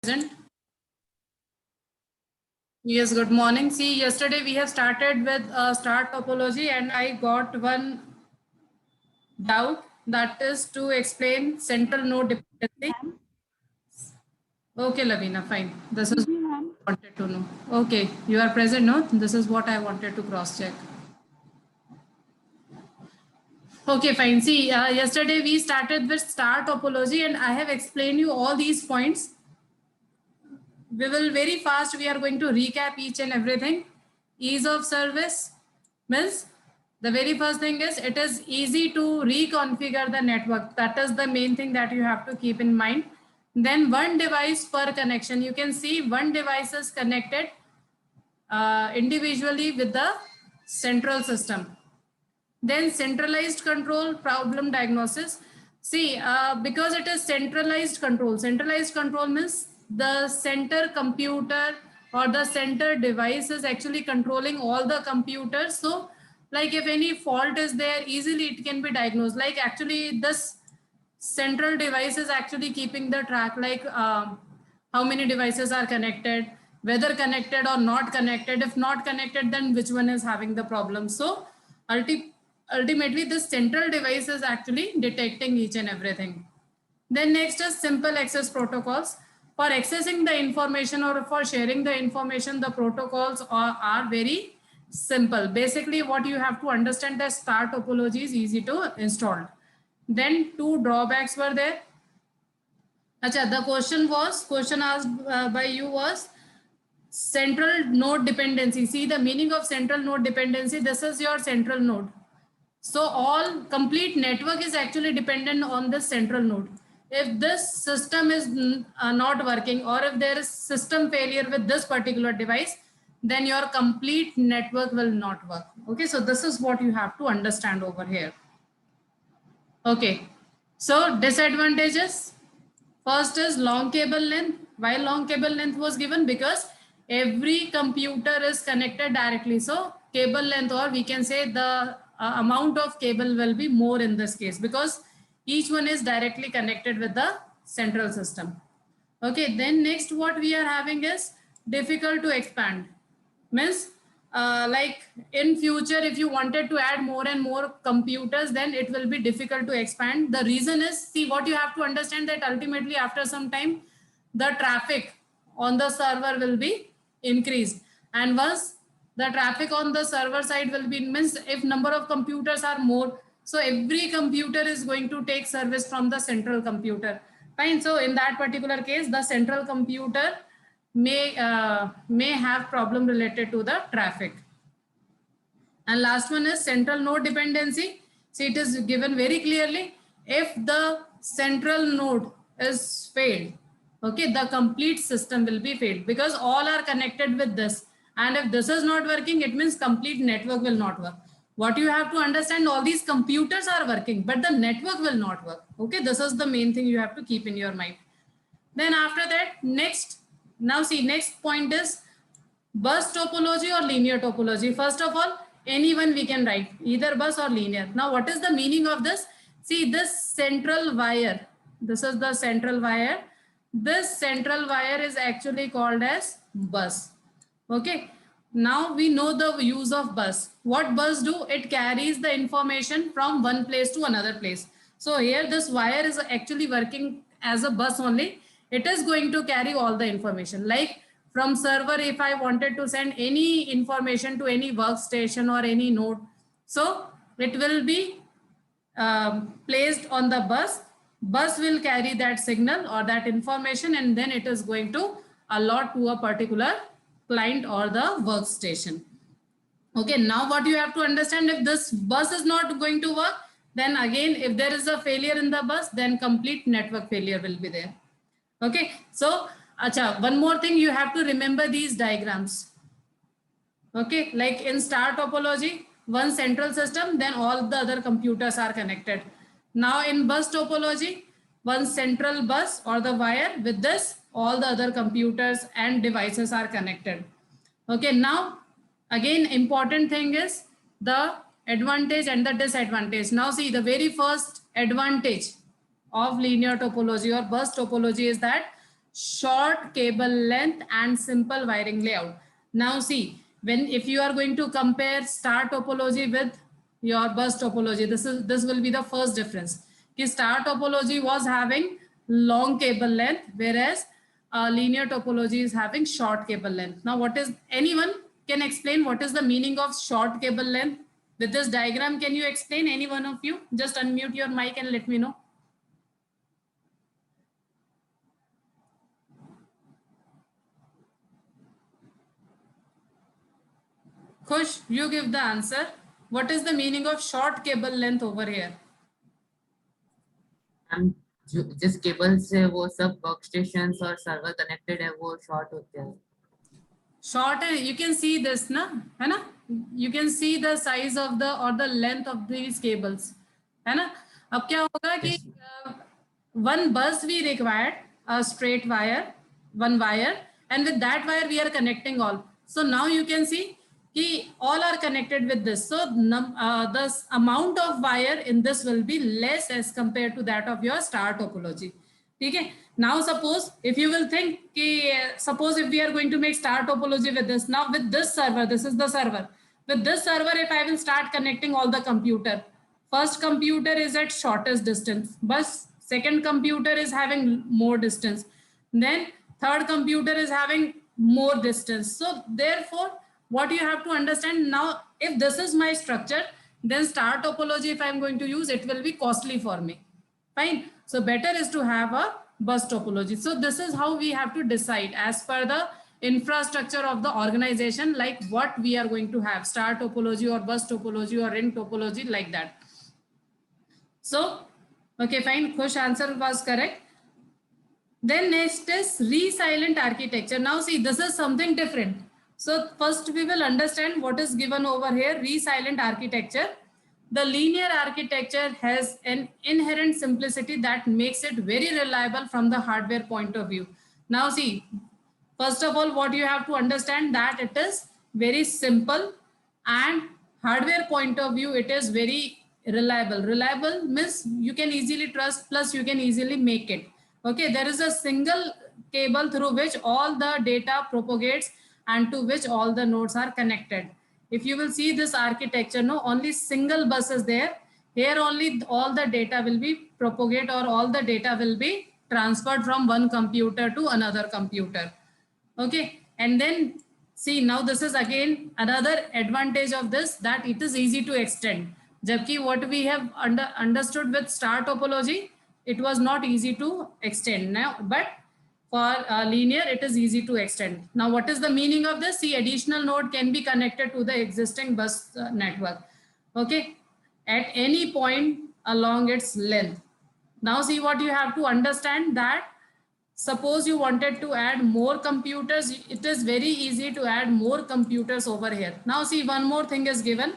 present? Yes, good morning. See, yesterday we have started with star topology and I got one doubt, that is to explain central node dependency. Okay, Lavina, fine. This is what I wanted to know. Okay, you are present, no? This is what I wanted to cross check. Okay, fine. See, yesterday we started with star topology and I have explained you all these points. We will very fast, we are going to recap each and everything. Ease of service means the very first thing is it is easy to reconfigure the network. That is the main thing that you have to keep in mind. Then one device per connection. You can see one device is connected individually with the central system. Then centralized control, problem diagnosis. See, because it is centralized control means the center computer or the center device is actually controlling all the computers. So like if any fault is there, easily it can be diagnosed. Like actually this central device is actually keeping the track, like how many devices are connected, whether connected or not connected. If not connected, then which one is having the problem. So ultimately this central device is actually detecting each and everything. Then next is simple access protocols. For accessing the information or for sharing the information, the protocols are very simple. Basically what you have to understand, that star topology is easy to install. Then two drawbacks were there. Achha, the question asked by you was central node dependency. See the meaning of central node dependency. This is your central node. So all complete network is actually dependent on this central node. If this system is not working, or if there is system failure with this particular device, then your complete network will not work. Okay, so this is what you have to understand over here. Okay, so disadvantages. First is long cable length. Why long cable length was given? Because every computer is connected directly. So cable length, or we can say the amount of cable will be more in this case, because each one is directly connected with the central system. Okay, then next what we are having is difficult to expand. Means like in future, if you wanted to add more and more computers, then it will be difficult to expand. The reason is, see, what you have to understand, that ultimately after some time the traffic on the server will be increased, and once the traffic on the server side will be, means if number of computers are more, so every computer is going to take service from the central computer. Fine. So in that particular case, the central computer may have problem related to the traffic. And last one is central node dependency. See, it is given very clearly, if the central node is failed, okay, the complete system will be failed, because all are connected with this, and if this is not working, it means complete network will not work. What you have to understand, all these computers are working, but the network will not work. Okay, this is the main thing you have to keep in your mind. Then after that, next, now see, next point is bus topology or linear topology. First of all, anyone we can write, either bus or linear. Now what is the meaning of this? See, this central wire, this is the central wire. This central wire is actually called as bus. Okay, now we know the use of bus. What bus do? It carries the information from one place to another place. So here this wire is actually working as a bus only. It is going to carry all the information. Like from server, if I wanted to send any information to any workstation or any node, so it will be placed on the bus. Bus will carry that signal or that information, and then it is going to allot to a particular client or the workstation. Okay, now what you have to understand, if this bus is not going to work, then again, if there is a failure in the bus, then complete network failure will be there. Okay, so acha, one more thing, you have to remember these diagrams. Okay, like in star topology, one central system, then all the other computers are connected. Now in bus topology, one central bus or the wire, with this all the other computers and devices are connected. Okay, now again important thing is the advantage and the disadvantage. Now see, the very first advantage of linear topology or bus topology is that short cable length and simple wiring layout. Now see, if you are going to compare star topology with your bus topology, this will be the first difference. Star topology was having long cable length, whereas linear topology is having short cable length. Now what is, anyone can explain what is the meaning of short cable length? With this diagram, can you explain, any one of you? Just unmute your mic and let me know. Khush, you give the answer. What is the meaning of short cable length over here? जिस cable से वो सब workstations और server connected है वो short होते हैं. Short, and you can see this, na, है ना? You can see the size of the or the length of these cables, है ना? अब क्या होगा कि one bus we required a straight wire, one wire, and with that wire we are connecting all. So now you can see कि all are connected with this. So the amount of wire in this will be less as compared to that of your star topology. Okay. Now suppose if you will think suppose if we are going to make star topology with this, now with this server, this is the server. With this server, if I will start connecting all the computer, first computer is at shortest distance, but second computer is having more distance. Then third computer is having more distance. So therefore, what you have to understand now, if this is my structure, then star topology, if I'm going to use, it will be costly for me. Fine. So better is to have a bus topology. So this is how we have to decide as per the infrastructure of the organization, like what we are going to have, star topology or bus topology or ring topology, like that. So, okay, fine. Khush answer was correct. Then next is resilient architecture. Now see, this is something different. So first we will understand what is given over here, resilient architecture. The linear architecture has an inherent simplicity that makes it very reliable from the hardware point of view. Now see, first of all, what you have to understand that it is very simple, and hardware point of view, it is very reliable. Reliable means you can easily trust, plus you can easily make it. Okay, there is a single cable through which all the data propagates and to which all the nodes are connected. If you will see this architecture, no, only single bus is there. Here only all the data will be propagated, or all the data will be transferred from one computer to another computer. Okay, and then see, now this is again another advantage of this, that it is easy to extend. Jabki what we have understood with star topology, it was not easy to extend now, but for linear, it is easy to extend. Now, what is the meaning of this? See, additional node can be connected to the existing bus network, okay, at any point along its length. Now, see what you have to understand, that suppose you wanted to add more computers, it is very easy to add more computers over here. Now, see, one more thing is given.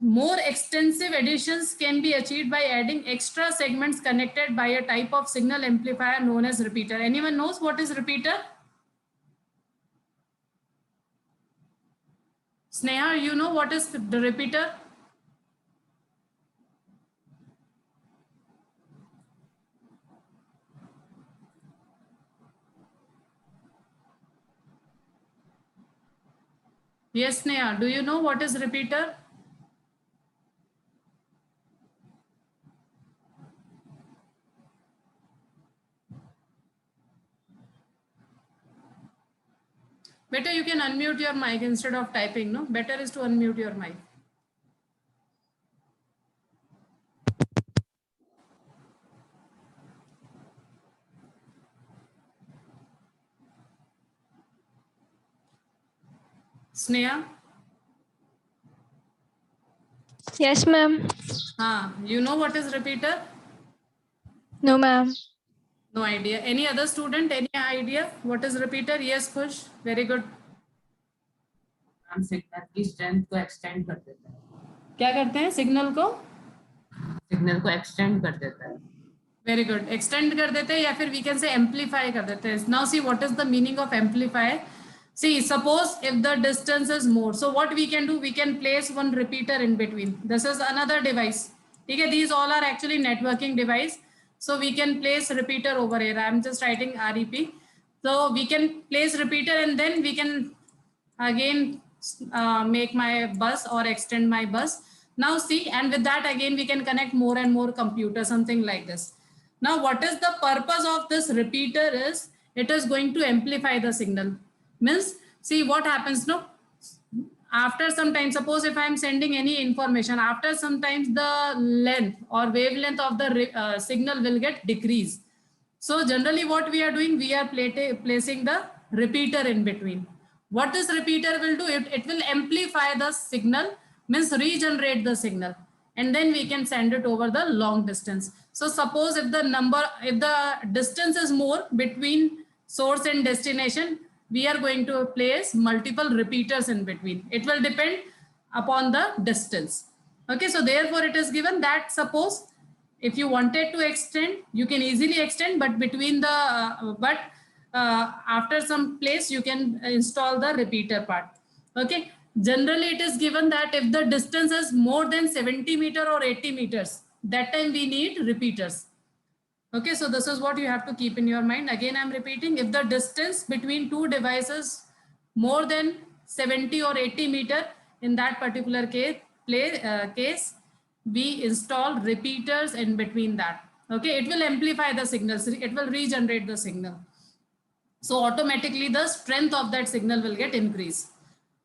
More extensive additions can be achieved by adding extra segments connected by a type of signal amplifier known as repeater. Anyone knows what is repeater? Sneha, you know what is the repeater? Yes, Sneha, do you know what is repeater? Better you can unmute your mic instead of typing, no? Better is to unmute your mic. Sneha? Yes, ma'am. You know what is repeater? No, ma'am. No idea. Any other student, any idea what is repeater? Yes, Khush. Very good. हम signal की strength को extend कर देता है. क्या करते हैं? Signal को एक्सटेंड कर देता है. Very good. Extend कर देते हैं, या फिर we can say amplify कर देते हैं. Now see what is the meaning of amplify. See, suppose if the distance is more, so what we can do, we can place one repeater in between. This is another device. Okay, these all are actually networking device. So we can place repeater over here. I'm just writing REP. So we can place repeater and then we can again make my bus or extend my bus. Now see, and with that again we can connect more and more computers, something like this. Now what is the purpose of this repeater is, it is going to amplify the signal. Means see what happens now, after some time, suppose if I am sending any information, after sometimes the length or wavelength of the signal will get decreased. So generally what we are doing, we are placing the repeater in between. What this repeater will do, it will amplify the signal, means regenerate the signal, and then we can send it over the long distance. So suppose if the distance is more between source and destination, we are going to place multiple repeaters in between. It will depend upon the distance. Okay, so therefore it is given that suppose if you wanted to extend, you can easily extend, but between the after some place you can install the repeater part. Okay, generally it is given that if the distance is more than 70 meter or 80 meters, that time we need repeaters. Okay, so this is what you have to keep in your mind. Again, I'm repeating, if the distance between two devices more than 70 or 80 meter, in that particular case, we install repeaters in between that. Okay, it will amplify the signals, it will regenerate the signal. So automatically the strength of that signal will get increased.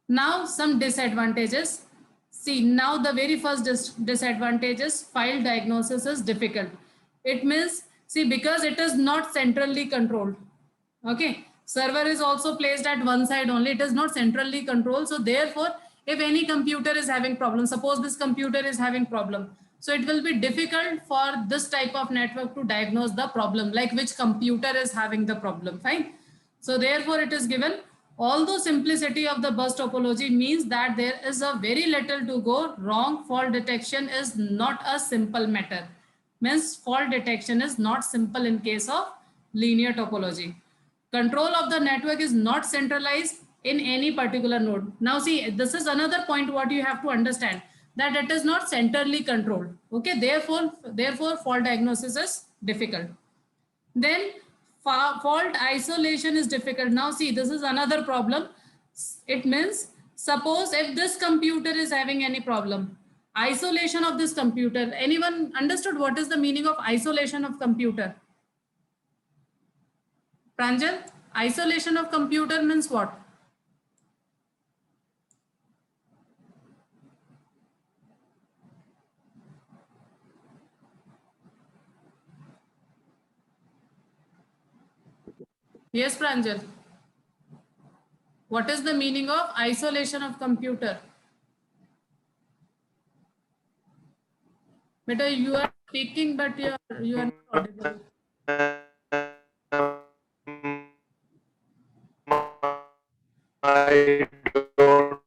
Now some disadvantages. See, now the very first disadvantage is file diagnosis is difficult. It means, see, because it is not centrally controlled. Okay, server is also placed at one side only, it is not centrally controlled. So therefore, if any computer is having problem, suppose this computer is having problem, so it will be difficult for this type of network to diagnose the problem, like which computer is having the problem. Fine. So therefore it is given, although simplicity of the bus topology means that there is a very little to go wrong, fault detection is not a simple matter. Means fault detection is not simple in case of linear topology. Control of the network is not centralized in any particular node. Now see, this is another point what you have to understand, that it is not centrally controlled. Okay, therefore fault diagnosis is difficult. Then fault isolation is difficult. Now see, this is another problem. It means, suppose if this computer is having any problem, isolation of this computer, anyone understood what is the meaning of isolation of computer? Pranjal, isolation of computer means what? Yes, Pranjal. What is the meaning of isolation of computer? Beta, you are speaking, but you are not audible. I don't.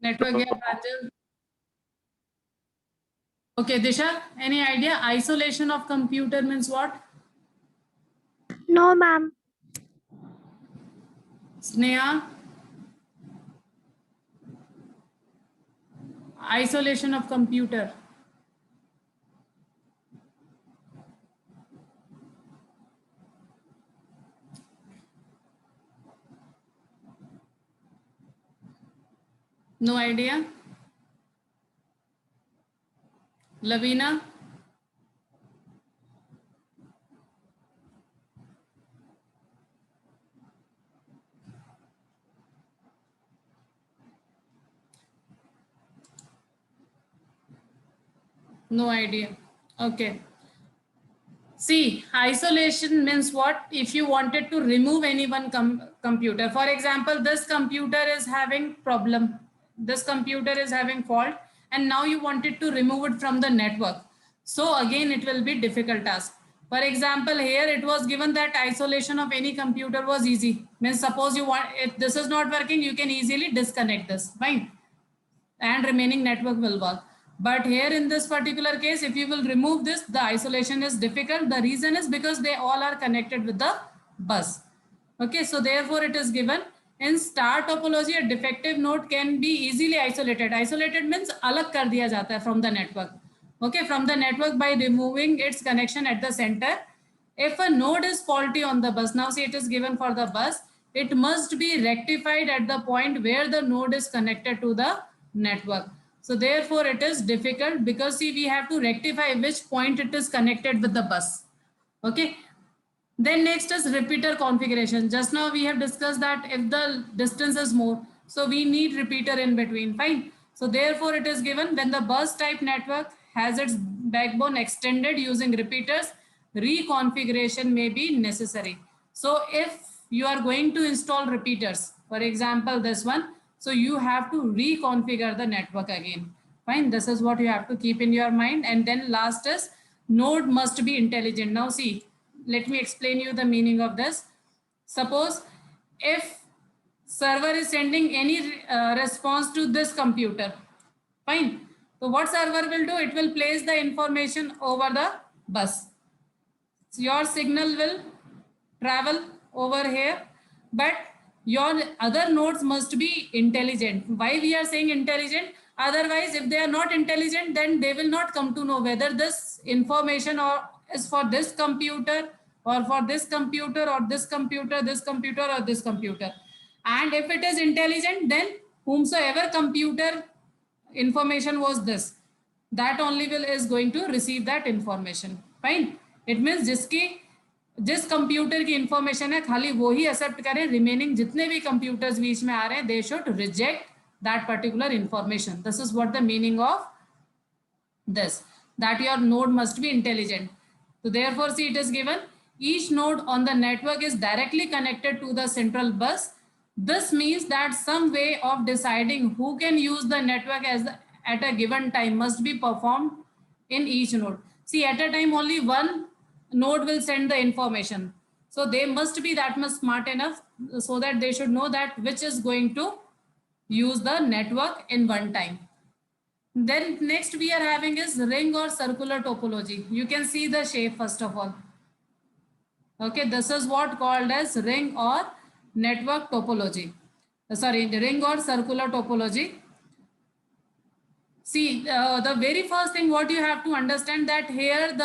Network, yeah, Pranjal. Okay, Disha, any idea? Isolation of computer means what? No, ma'am. Sneha? Isolation of computer. No idea? Lavina? No idea. Okay. See, isolation means what? If you wanted to remove any one computer, for example, this computer is having problem, this computer is having fault, and now you wanted to remove it from the network. So again, it will be difficult task. For example, here it was given that isolation of any computer was easy. Means suppose you want, if this is not working, you can easily disconnect this, fine, and remaining network will work. But here in this particular case, if you will remove this, the isolation is difficult. The reason is because they all are connected with the bus. Okay, so therefore it is given in star topology, a defective node can be easily isolated. Isolated means alag kar diya jata hai from the network. okay, from the network by removing its connection at the center. If a node is faulty on the bus, now see it is given for the bus, it must be rectified at the point where the node is connected to the network. So therefore it is difficult because see we have to rectify which point it is connected with the bus. Okay. Then next is repeater configuration. Just now we have discussed that if the distance is more, so we need repeater in between, fine. So therefore it is given when the bus type network has its backbone extended using repeaters, reconfiguration may be necessary. So if you are going to install repeaters, for example, this one, so you have to reconfigure the network again. Fine, this is what you have to keep in your mind. And then last is node must be intelligent. Now see, let me explain you the meaning of this. Suppose if server is sending any response to this computer, fine. So what server will do? It will place the information over the bus. So your signal will travel over here, but your other nodes must be intelligent. Why we are saying intelligent? Otherwise, if they are not intelligent, then they will not come to know whether this information or is for this computer or for this computer or this computer, this computer or this computer. And if it is intelligent, then whomsoever computer information was this, that only will is going to receive that information. Fine. It means जिस computer की information है खाली वो ही accept करें, remaining जितने भी computers बीच में आ रहे हैं they should reject that particular information. This is what the meaning of this, that your node must be intelligent. So therefore see it is given each node on the network is directly connected to the central bus. This means that some way of deciding who can use the network at a given time must be performed in each node. See, at a time only one node will send the information. So they must be that much smart enough so that they should know that which is going to use the network in one time. Then next we are having is ring or circular topology. You can see the shape first of all. Okay, this is what called as ring or network topology. Sorry, ring or circular topology. See, the very first thing what you have to understand that here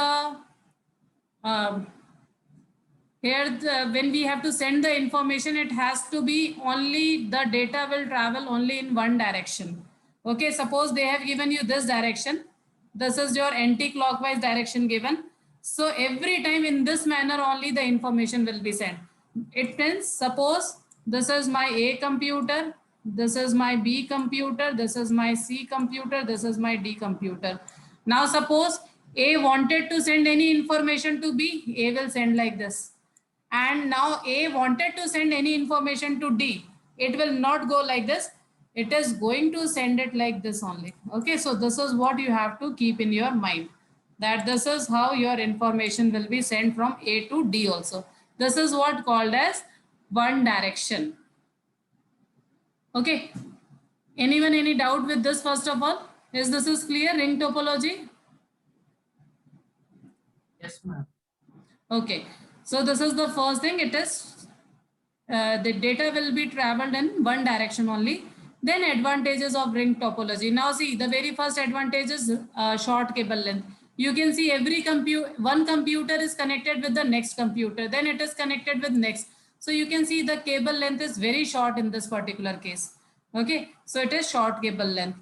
when we have to send the information, it has to be only the data will travel only in one direction. Okay, suppose they have given you this direction. This is your anti-clockwise direction given. So every time in this manner only the information will be sent. It means suppose this is my A computer, this is my B computer, this is my C computer, this is my D computer. Now suppose A wanted to send any information to B, A will send like this. And now A wanted to send any information to D, it will not go like this. It is going to send it like this only. Okay, so this is what you have to keep in your mind, that this is how your information will be sent from A to D also. This is what called as one direction. Okay, anyone any doubt with this first of all? Is this is clear, ring topology? Yes, ma'am. Okay, so this is the first thing. It is the data will be traveled in one direction only. Then advantages of ring topology. Now see, the very first advantage is short cable length. You can see every one computer is connected with the next computer, then it is connected with next. So you can see the cable length is very short in this particular case. Okay, so it is short cable length.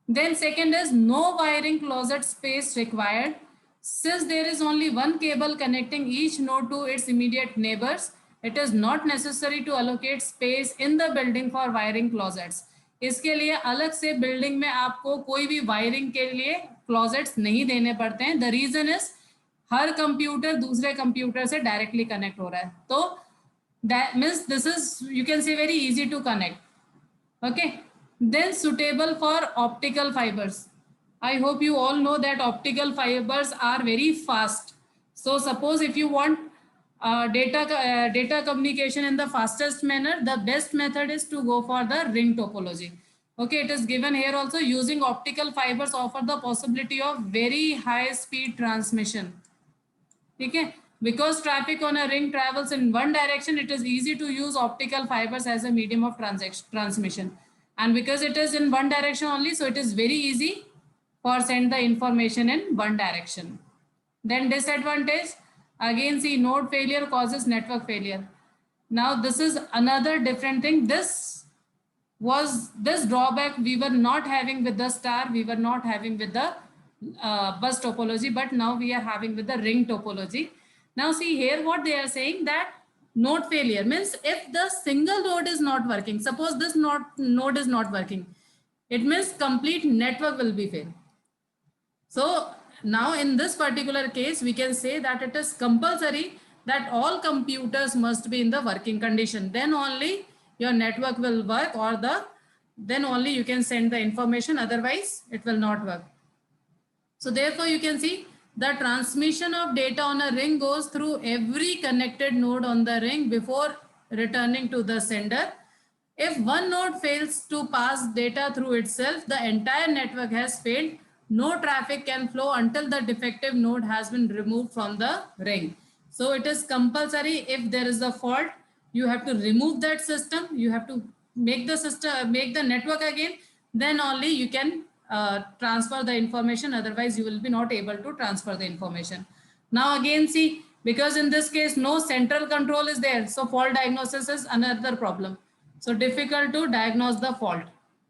Then second is no wiring closet space required. Since there is only one cable connecting each node to its immediate neighbors, it is not necessary to allocate space in the building for wiring closets. इसके लिए अलग से building में आपको कोई भी wiring के लिए क्लोजेट्स नहीं देने पड़ते हैं. द रीजन इज हर कंप्यूटर दूसरे कंप्यूटर से डायरेक्टली कनेक्ट हो रहा है, तो that means this is you can say very easy to connect. Okay, then suitable for optical fibres. I hope you all know that optical fibers are very fast. So suppose if you want data communication in the fastest manner, the best method is to go for the ring topology. Okay, it is given here also. Using optical fibers offer the possibility of very high speed transmission. Okay, because traffic on a ring travels in one direction, it is easy to use optical fibers as a medium of transmission. And because it is in one direction only, so it is very easy for send the information in one direction. Then disadvantage, again see node failure causes network failure. Now this is another different thing. This drawback we were not having with the star, we were not having with the bus topology, but now we are having with the ring topology. Now see here what they are saying, that node failure means if the single node is not working, suppose this node is not working, it means complete network will be failed. So now in this particular case, we can say that it is compulsory that all computers must be in the working condition. Then only your network will work, or then only you can send the information, otherwise it will not work. So therefore you can see the transmission of data on a ring goes through every connected node on the ring before returning to the sender. If one node fails to pass data through itself, the entire network has failed. No traffic can flow until the defective node has been removed from the ring. So it is compulsory, if there is a fault, you have to remove that system. You have to make the network again. Then only you can transfer the information. Otherwise, you will be not able to transfer the information. Now again, see, because in this case, no central control is there. So fault diagnosis is another problem. So difficult to diagnose the fault.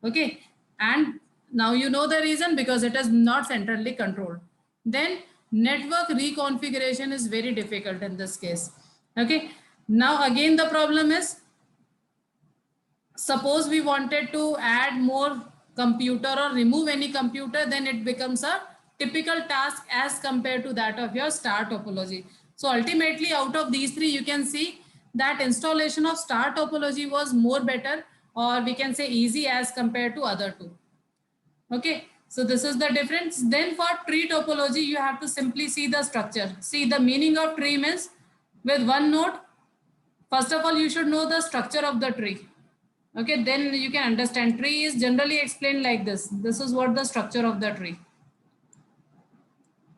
Okay. And now you know the reason, because it is not centrally controlled. Then network reconfiguration is very difficult in this case. Okay. Now again, the problem is, suppose we wanted to add more computer or remove any computer, then it becomes a typical task as compared to that of your star topology. So ultimately out of these three, you can see that installation of star topology was more better, or we can say easy as compared to other two. Okay, so this is the difference. Then for tree topology, you have to simply see the structure. See, the meaning of tree means with one node, first of all, you should know the structure of the tree. Okay, then you can understand. Tree is generally explained like this. This is what the structure of the tree.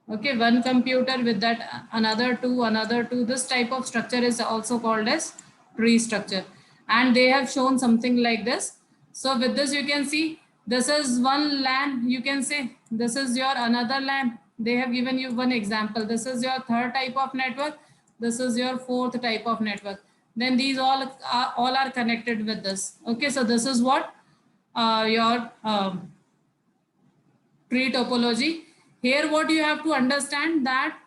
Okay, one computer with that another two. This type of structure is also called as tree structure. And they have shown something like this. So with this, you can see this is one LAN. You can say this is your another LAN. They have given you one example. This is your third type of network. This is your fourth type of network. Then these all are connected with this. Okay, so this is what your tree topology. Here what you have to understand, that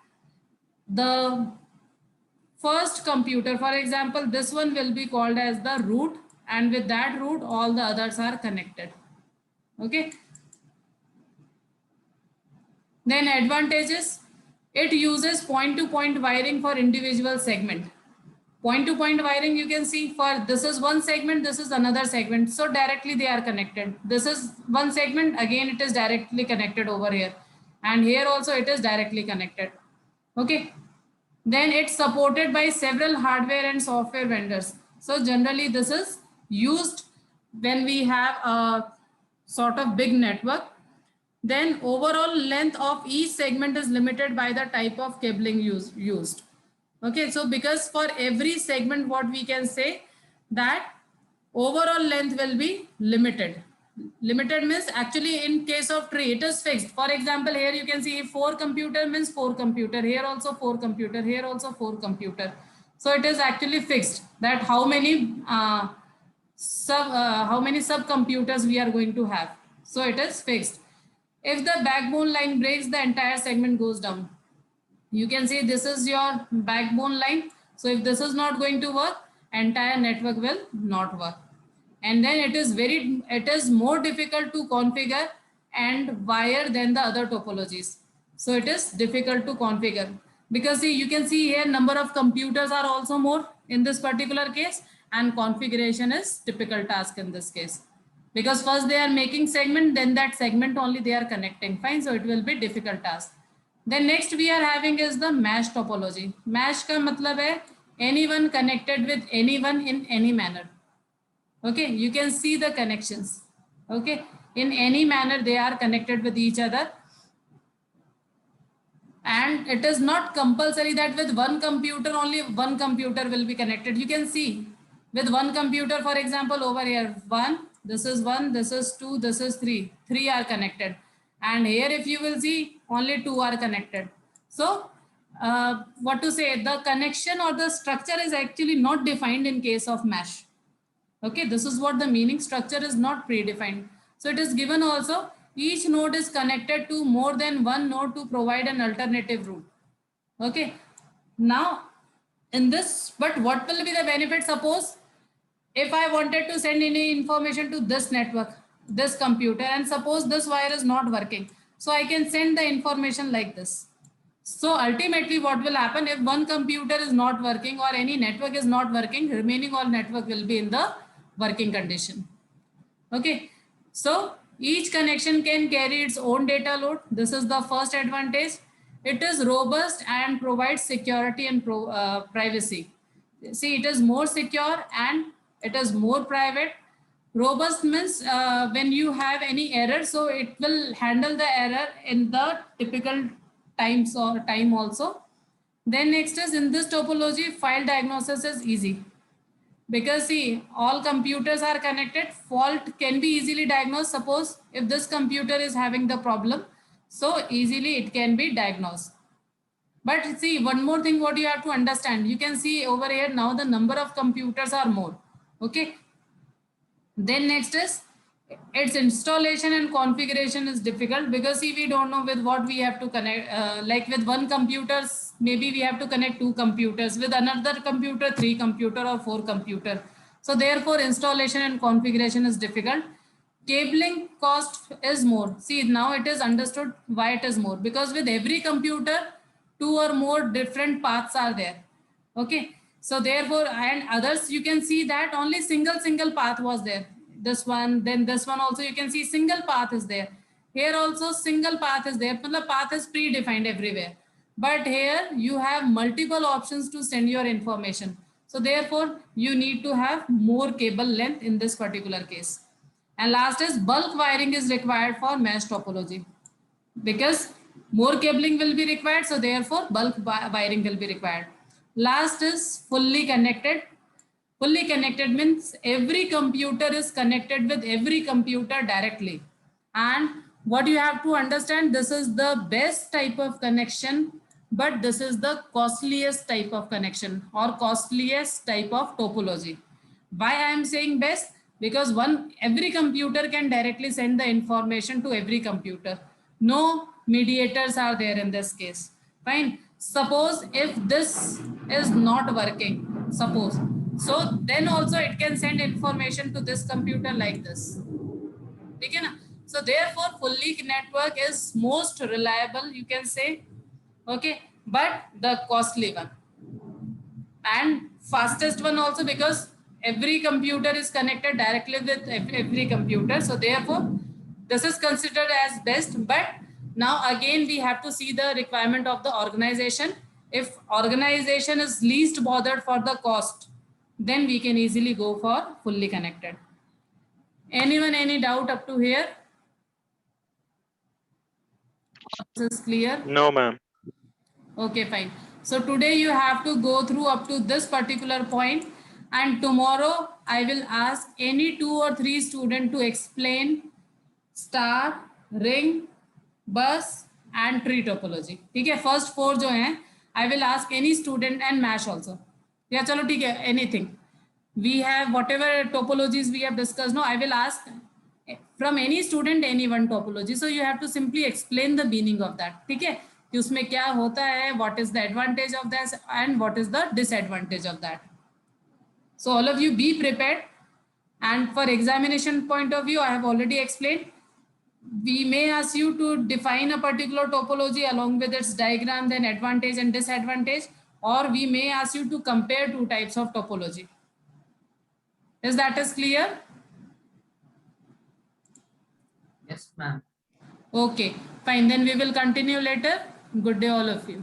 the first computer, for example, this one will be called as the root, and with that root all the others are connected. Okay. Then advantages, it uses point-to-point wiring for individual segment. Point-to-point wiring, you can see for this is one segment, this is another segment. So directly they are connected. This is one segment, again it is directly connected over here. And here also it is directly connected. Okay. Then it's supported by several hardware and software vendors. So generally this is used when we have a sort of big network. Then overall length of each segment is limited by the type of cabling used. Okay, so because for every segment, what we can say that overall length will be limited. Limited means actually in case of tree, it is fixed. For example, here you can see 4 computer means 4 computer, here also 4 computer, here also 4 computer. So it is actually fixed that how many subcomputers we are going to have. So it is fixed. If the backbone line breaks, the entire segment goes down. You can see this is your backbone line. So if this is not going to work, entire network will not work. And then it is more difficult to configure and wire than the other topologies. So it is difficult to configure, because see, you can see here number of computers are also more in this particular case, and configuration is typical task in this case. Because first they are making segment, then that segment only they are connecting. Fine, so it will be difficult task. Then next we are having is the mesh topology. Mesh ka matlab hai anyone connected with anyone in any manner. Okay, you can see the connections. Okay, in any manner they are connected with each other. And it is not compulsory that with one computer only one computer will be connected. You can see with one computer, for example, over here, 1, this is 1, this is 2, this is 3. 3 are connected. And here if you will see, only 2 are connected. So what to say, the connection or the structure is actually not defined in case of mesh. Okay, this is what the meaning, structure is not predefined. So it is given also, each node is connected to more than one node to provide an alternative route. Okay, now in this, but what will be the benefit? Suppose if I wanted to send any information to this network, this computer, and suppose this wire is not working, so I can send the information like this. So ultimately what will happen, if one computer is not working or any network is not working, remaining all network will be in the working condition. Okay, so each connection can carry its own data load. This is the first advantage. It is robust and provides security and privacy. See, it is more secure and it is more private. Robust means when you have any error, so it will handle the error in the typical times or time also. Then next is, in this topology, file diagnosis is easy. Because see, all computers are connected, fault can be easily diagnosed. Suppose if this computer is having the problem, so easily it can be diagnosed. But see, one more thing what you have to understand, you can see over here now the number of computers are more. Okay. Then next is, its installation and configuration is difficult, because see, we don't know with what we have to connect. Like with one computers, maybe we have to connect 2 computers, with another computer 3 computer or 4 computer. So therefore installation and configuration is difficult. Cabling cost is more. See, now it is understood why it is more, because with every computer 2 or more different paths are there. Okay, so therefore, and others you can see that only single path was there. This one, then this one also you can see single path is there. Here also single path is there. The path is predefined everywhere. But here you have multiple options to send your information. So therefore, you need to have more cable length in this particular case. And last is, bulk wiring is required for mesh topology, because more cabling will be required. So therefore, bulk wiring will be required. Last is fully connected. Fully connected means every computer is connected with every computer directly. And what you have to understand, this is the best type of connection, but this is the costliest type of connection or costliest type of topology. Why I am saying best? Because every computer can directly send the information to every computer. No mediators are there in this case. Fine. Suppose if this is not working, suppose, so then also it can send information to this computer like this. Okay, na? So therefore, fully network is most reliable, you can say. Okay, but the costly one and fastest one also, because every computer is connected directly with every computer. So therefore, this is considered as best. But now again, we have to see the requirement of the organization. If organization is least bothered for the cost, then we can easily go for fully connected. Anyone, any doubt up to here? This is clear? No, ma'am. Okay, fine. So today you have to go through up to this particular point, and tomorrow I will ask any 2 or 3 students to explain star, ring, bus and tree topology. ठीक है, first 4 जो हैं I will ask any student and mesh also. या चलो ठीक है, anything. We have whatever topologies we have discussed. No, I will ask from any student any one topology. So you have to simply explain the meaning of that. ठीक है, कि उसमें क्या होता है, what is the advantage of that and what is the disadvantage of that. So all of you be prepared. And for examination point of view, I have already explained. We may ask you to define a particular topology along with its diagram, then advantage and disadvantage, or we may ask you to compare 2 types of topology. Is that is clear? Yes, ma'am. Okay, fine. Then we will continue later. Good day, all of you.